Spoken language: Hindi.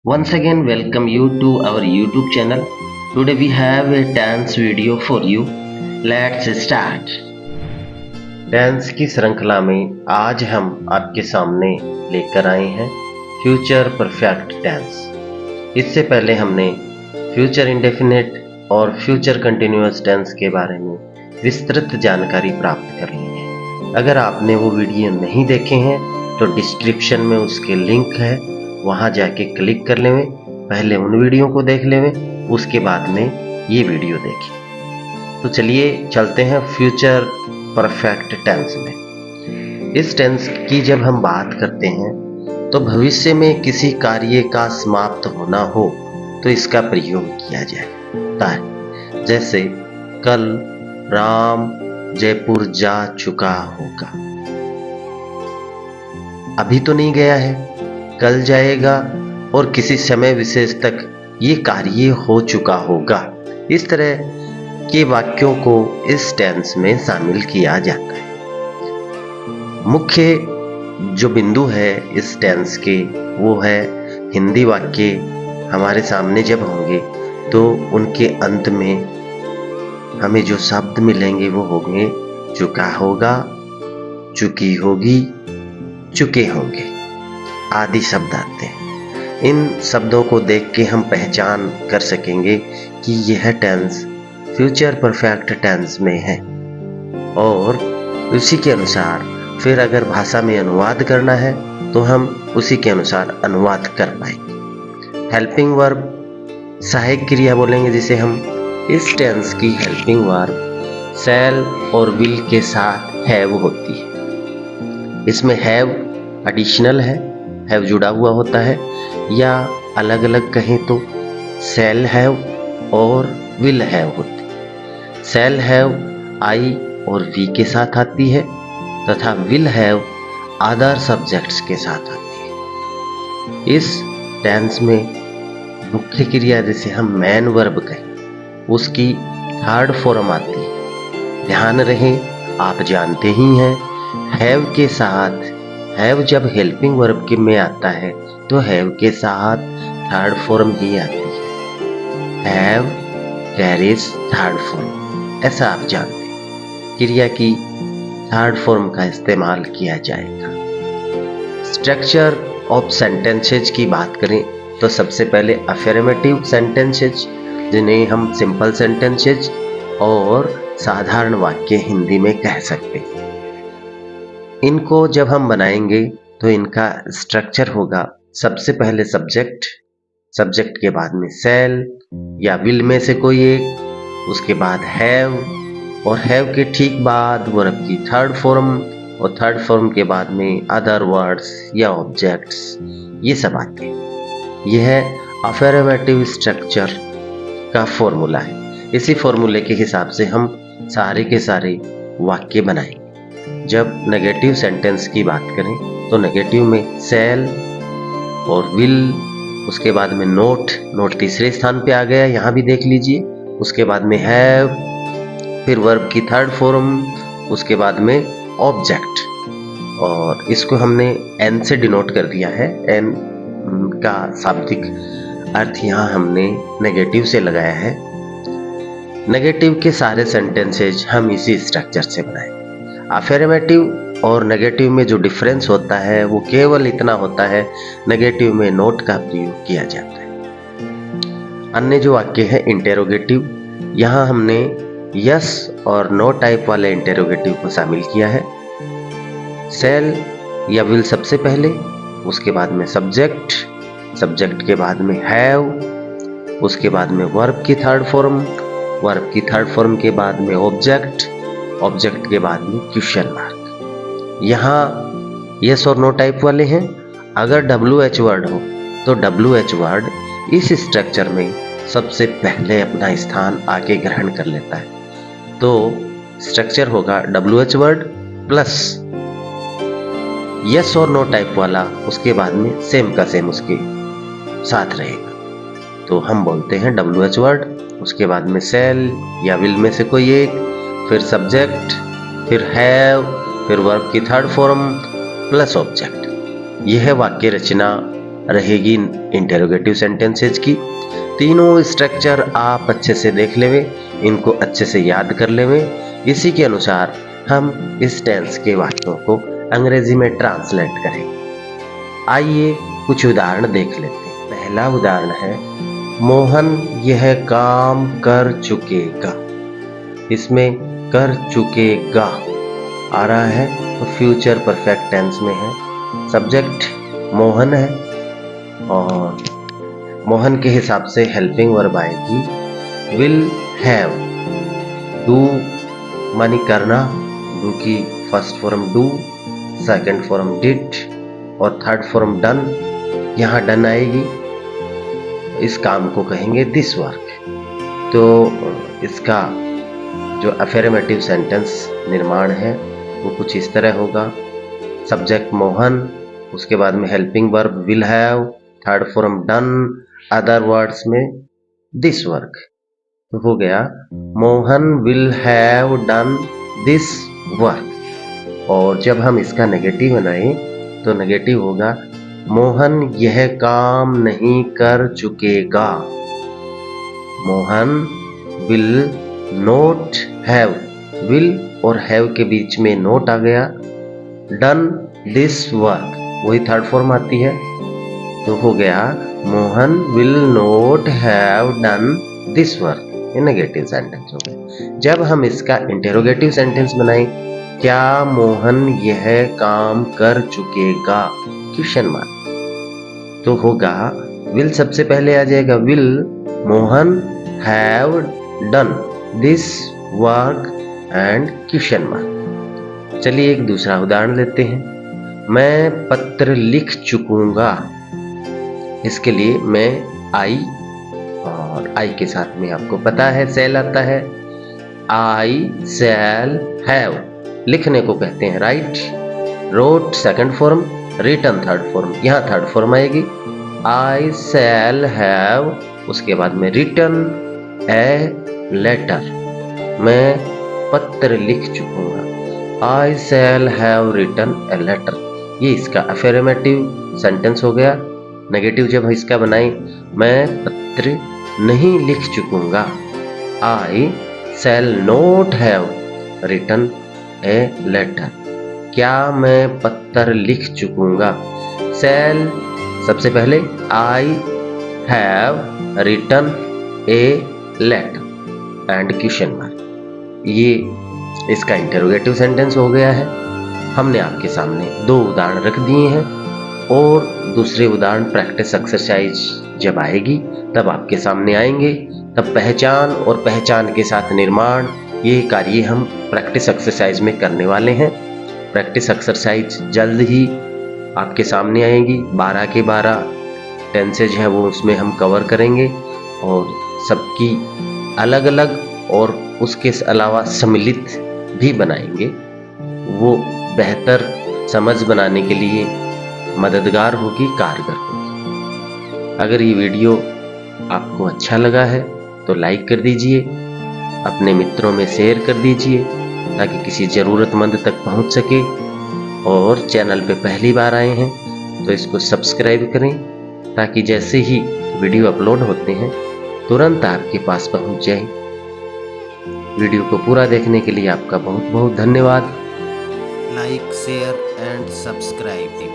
Once again, welcome you to our YouTube channel. Today we have a dance video for you. Let's start. Dance की श्रृंखला में आज हम आपके सामने लेकर आए हैं फ्यूचर परफेक्ट डांस। इससे पहले हमने फ्यूचर इंडेफिनिट और फ्यूचर कंटिन्यूअस डांस के बारे में विस्तृत जानकारी प्राप्त कर ली है। अगर आपने वो वीडियो नहीं देखे हैं तो डिस्क्रिप्शन में उसके लिंक है, वहाँ जाके क्लिक कर लेवें। पहले उन वीडियो को देख लेवें, उसके बाद में ये वीडियो देखें। तो चलिए चलते हैं फ्यूचर परफेक्ट टेंस में। इस टेंस की जब हम बात करते हैं तो भविष्य में किसी कार्य का समाप्त होना हो तो इसका प्रयोग किया जाता है। जैसे कल राम जयपुर जा चुका होगा। अभी तो नहीं गया है, कल जाएगा और किसी समय विशेष तक ये कार्य हो चुका होगा। इस तरह के वाक्यों को इस टेंस में शामिल किया जाता है। मुख्य जो बिंदु है इस टेंस के वो है हिंदी वाक्य हमारे सामने जब होंगे तो उनके अंत में हमें जो शब्द मिलेंगे वो होंगे चुका होगा, चुकी होगी, चुके होंगे आदि शब्द आते हैं। इन शब्दों को देख के हम पहचान कर सकेंगे कि यह टेंस फ्यूचर परफेक्ट टेंस में है और उसी के अनुसार फिर अगर भाषा में अनुवाद करना है तो हम उसी के अनुसार अनुवाद कर पाएंगे। हेल्पिंग वर्ब सहायक क्रिया बोलेंगे जिसे हम। इस टेंस की हेल्पिंग वर्ब शैल और विल के साथ हैव होती है। इसमें हैव एडिशनल हैव जुड़ा हुआ होता है, या अलग अलग कहें तो शैल हैव और विल हैव होती है। शैल हैव आई और वी के साथ आती है तथा विल हैव अदर सब्जेक्ट्स के साथ आती है। इस टेंस में मुख्य क्रिया जिसे हम मेन वर्ब कहें उसकी थर्ड फॉर्म आती है। ध्यान रहे आप जानते ही हैं हैव के साथ, हैव जब हेल्पिंग वर्ब के में आता है तो हैव के साथ थर्ड फॉर्म ही आती है। हैव कैरीज थर्ड फॉर्म, ऐसा आप जानते हैं। क्रिया की थर्ड फॉर्म का इस्तेमाल किया जाएगा। स्ट्रक्चर ऑफ सेंटेंसेज की बात करें तो सबसे पहले अफर्मेटिव सेंटेंसेज जिन्हें हम सिंपल सेंटेंसेज और साधारण वाक्य हिंदी में कह सकते हैं। इनको जब हम बनाएंगे तो इनका स्ट्रक्चर होगा सबसे पहले सब्जेक्ट, सब्जेक्ट के बाद में शैल या विल में से कोई एक, उसके बाद हैव और हैव के ठीक बाद वर्ब की थर्ड फॉर्म और थर्ड फॉर्म के बाद में अदर वर्ड्स या ऑब्जेक्ट्स, ये सब आते हैं। यह अफर्मेटिव स्ट्रक्चर का फॉर्मूला है। इसी फॉर्मूले के हिसाब से हम सारे के सारे वाक्य बनाएंगे। जब नेगेटिव सेंटेंस की बात करें तो नेगेटिव में शैल और विल, उसके बाद में नोट तीसरे स्थान पे आ गया, यहाँ भी देख लीजिए। उसके बाद में हैव, फिर वर्ब की थर्ड फॉर्म, उसके बाद में ऑब्जेक्ट, और इसको हमने एन से डिनोट कर दिया है। एन का शाब्दिक अर्थ यहाँ हमने नेगेटिव से लगाया है। नेगेटिव के सारे सेंटेंसेज हम इसी स्ट्रक्चर से बनाए। अफर्मेटिव और नेगेटिव में जो डिफरेंस होता है वो केवल इतना होता है, नेगेटिव में नोट का प्रयोग किया जाता है। अन्य जो वाक्य है इंटेरोगेटिव, यहाँ हमने यस और नो टाइप वाले इंटेरोगेटिव को शामिल किया है। शैल या विल सबसे पहले, उसके बाद में सब्जेक्ट, सब्जेक्ट के बाद में हैव, उसके बाद में वर्ब की थर्ड फॉर्म, वर्ब की थर्ड फॉर्म के बाद में ऑब्जेक्ट, ऑब्जेक्ट के बाद में क्वेश्चन मार्क। यहाँ यस और नो टाइप वाले हैं। अगर WH वर्ड हो तो WH वर्ड इस स्ट्रक्चर में सबसे पहले अपना स्थान आके ग्रहण कर लेता है। तो स्ट्रक्चर होगा WH वर्ड प्लस यस और नो टाइप वाला, उसके बाद में सेम का सेम उसके साथ रहेगा। तो हम बोलते हैं WH वर्ड, उसके बाद में शैल या विल में से कोई एक, फिर सब्जेक्ट, फिर हैव, फिर वर्ब की थर्ड फॉर्म प्लस ऑब्जेक्ट। यह वाक्य रचना रहेगी इंटेरोगेटिव सेंटेंसेज की। तीनों स्ट्रक्चर आप अच्छे से देख लेवे, इनको अच्छे से याद कर लेवे। इसी के अनुसार हम इस टेंस के वाक्यों को अंग्रेजी में ट्रांसलेट करें। आइए कुछ उदाहरण देख लेते हैं। पहला उदाहरण है, मोहन यह काम कर चुकेगा। इसमें कर चुकेगा आ रहा है तो फ्यूचर परफेक्ट टेंस में है। सब्जेक्ट मोहन है और मोहन के हिसाब से हेल्पिंग वर्ब आएगी विल हैव। डू मानी करना, डू की first form do, second form did और थर्ड फॉर्म डन। यहाँ डन आएगी, इस काम को कहेंगे दिस वर्क। तो इसका जो अफर्मेटिव सेंटेंस निर्माण है वो कुछ इस तरह होगा। सब्जेक्ट मोहन, उसके बाद में helping verb will have, third form done, other words में दिस वर्क। तो हो गया Mohan will have done this work. और जब हम इसका नेगेटिव बनाएं तो नेगेटिव होगा मोहन यह काम नहीं कर चुकेगा। Mohan will not have, will और हैव के बीच में नोट आ गया, डन दिस वर्क, वही थर्ड फॉर्म आती है। तो हो गया Mohan will not have done this work. ये नेगेटिव सेंटेंस हो गया। जब हम इसका इंटेरोगेटिव सेंटेंस बनाएं, क्या मोहन यह काम कर चुकेगा, क्वेश्चन मार्क। तो होगा विल सबसे पहले आ जाएगा, will Mohan have done this work and question mark. चलिए एक दूसरा उदाहरण लेते हैं। मैं पत्र लिख चुकूंगा। इसके लिए मैं आई, और आई के साथ में आपको पता है सेल आता है। आई सेल हैव लिखने को कहते हैं write, wrote second form, written third form. यहाँ थर्ड फॉर्म आएगी आई सेल हैव, उसके बाद में रिटन ए लेटर। मैं पत्र लिख चुकूंगा, I shall have written a letter. ये इसका अफर्मेटिव सेंटेंस हो गया। नेगेटिव जब इसका बनाएं, मैं पत्र नहीं लिख चुकूंगा, I shall not have written a letter. क्या मैं पत्र लिख चुकूंगा, सेल सबसे पहले I have written a letter and question mark. ये इसका इंटरोगेटिव सेंटेंस हो गया है। हमने आपके सामने दो उदाहरण रख दिए हैं और दूसरे उदाहरण प्रैक्टिस एक्सरसाइज जब आएगी तब आपके सामने आएंगे। तब पहचान और पहचान के साथ निर्माण, ये कार्य हम प्रैक्टिस एक्सरसाइज में करने वाले हैं। प्रैक्टिस एक्सरसाइज जल्द ही आपके सामने आएगी। 12 के 12 टेंसेज हैं वो उसमें हम कवर करेंगे और सबकी अलग अलग और उसके अलावा सम्मिलित भी बनाएंगे। वो बेहतर समझ बनाने के लिए मददगार होगी, कारगर होगी। अगर ये वीडियो आपको अच्छा लगा है तो लाइक कर दीजिए, अपने मित्रों में शेयर कर दीजिए ताकि किसी ज़रूरतमंद तक पहुंच सके। और चैनल पे पहली बार आए हैं तो इसको सब्सक्राइब करें ताकि जैसे ही वीडियो अपलोड होते हैं तुरंत आपके पास पहुंच जाए। वीडियो को पूरा देखने के लिए आपका बहुत बहुत धन्यवाद। Like, share and subscribe.